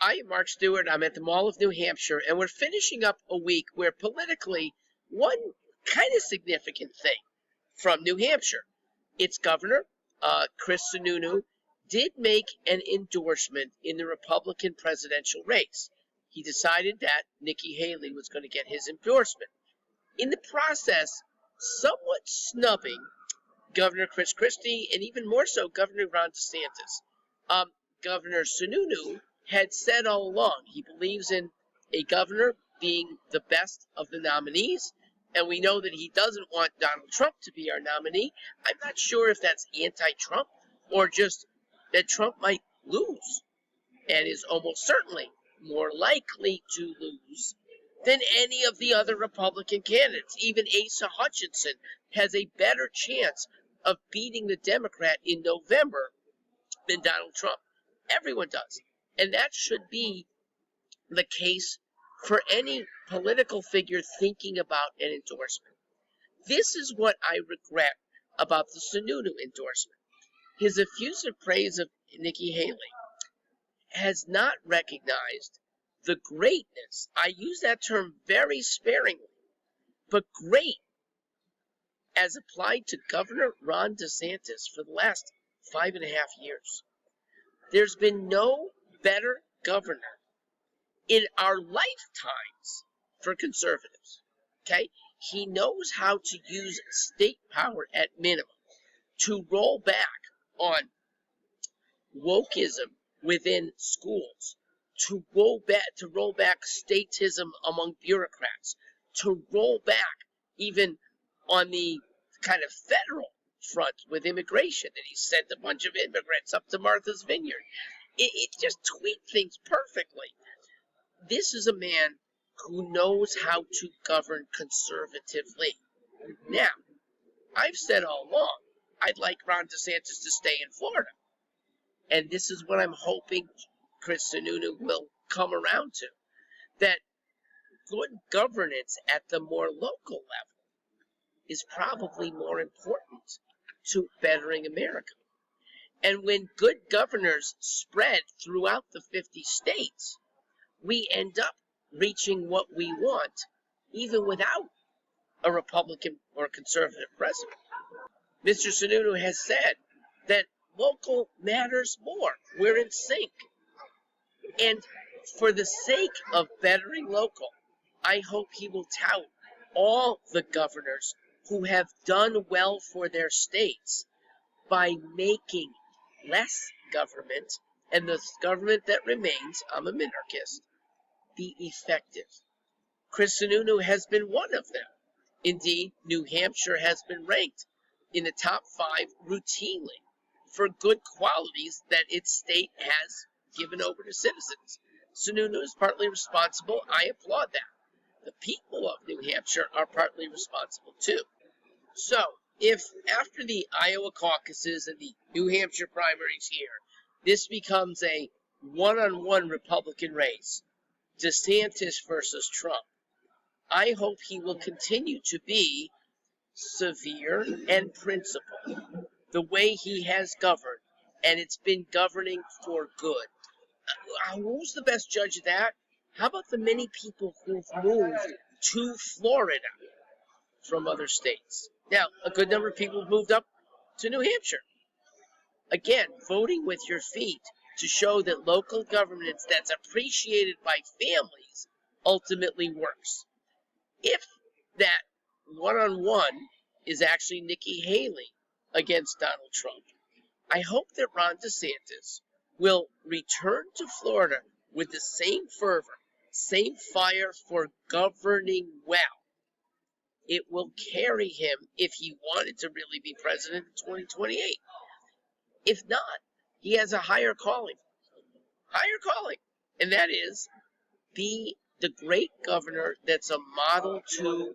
I am Mark Stewart. I'm at the Mall of New Hampshire, and we're finishing up a week where politically, one kind of significant thing from New Hampshire, its governor, Presdt Sununu, did make an endorsement in the Republican presidential race. He decided that Nikki Haley was going to get his endorsement. In the process, somewhat snubbing Governor Chris Christie and even more so Governor Ron DeSantis. Governor Sununu had said all along he believes in a governor being the best of the nominees, and we know that he doesn't want Donald Trump to be our nominee. I'm not sure if that's anti-Trump or just that Trump might lose and is almost certainly more likely to lose than any of the other Republican candidates. Even Asa Hutchinson has a better chance of beating the Democrat in November than Donald Trump. Everyone does. And that should be the case for any political figure thinking about an endorsement. This is what I regret about the Sununu endorsement. His effusive praise of Nikki Haley has not recognized the greatness. I use that term very sparingly, but great as applied to Governor Ron DeSantis for the last 5.5 years. There's been no better governor in our lifetimes for conservatives. Okay? He knows how to use state power at minimum to roll back on wokeism within schools, to roll back statism among bureaucrats, to roll back even on the kind of federal front with immigration, that he sent a bunch of immigrants up to Martha's Vineyard. It just tweaked things perfectly. This is a man who knows how to govern conservatively. Now, I've said all along, I'd like Ron DeSantis to stay in Florida. And this is what I'm hoping Presdt Sununu will come around to, that good governance at the more local level is probably more important to bettering America. And when good governors spread throughout the 50 states, we end up reaching what we want, even without a Republican or conservative president. Mr. Sununu has said that local matters more. We're in sync. And for the sake of bettering local, I hope he will tout all the governors who have done well for their states by making less government, and the government that remains, I'm a minarchist, be effective. Presdt Sununu has been one of them. Indeed, New Hampshire has been ranked in the top 5 routinely for good qualities that its state has given over to citizens. Sununu is partly responsible. I applaud that. The people of New Hampshire are partly responsible too. So, if after the Iowa caucuses and the New Hampshire primaries here, this becomes a one-on-one Republican race, DeSantis versus Trump, I hope he will continue to be severe and principled, the way he has governed, and it's been governing for good. Who's the best judge of that? How about the many people who've moved to Florida from other states? Now, a good number of people have moved up to New Hampshire. Again, voting with your feet to show that local governance that's appreciated by families ultimately works. If that one-on-one is actually Nikki Haley against Donald Trump, I hope that Ron DeSantis will return to Florida with the same fervor, same fire for governing well. It will carry him if he wanted to really be president in 2028. If not, he has a higher calling, and that is be the great governor that's a model to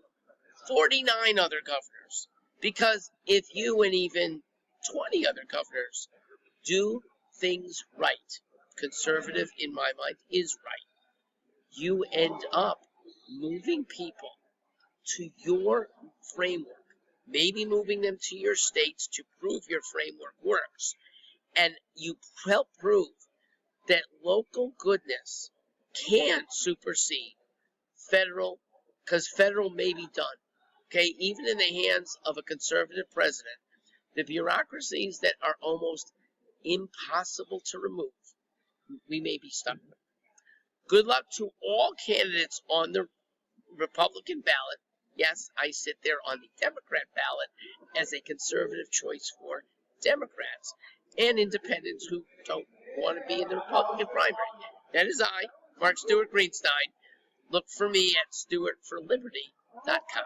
49 other governors. Because if you and even 20 other governors do things right, conservative in my mind is right, you end up moving people to your framework, maybe moving them to your states to prove your framework works. And you help prove that local goodness can supersede federal, because federal may be done. Okay, even in the hands of a conservative president, the bureaucracies that are almost impossible to remove, we may be stuck with. Good luck to all candidates on the Republican ballot. Yes, I sit there on the Democrat ballot as a conservative choice for Democrats and independents who don't want to be in the Republican primary. That is I, Mark Stewart Greenstein. Look for me at StewartForLiberty.com.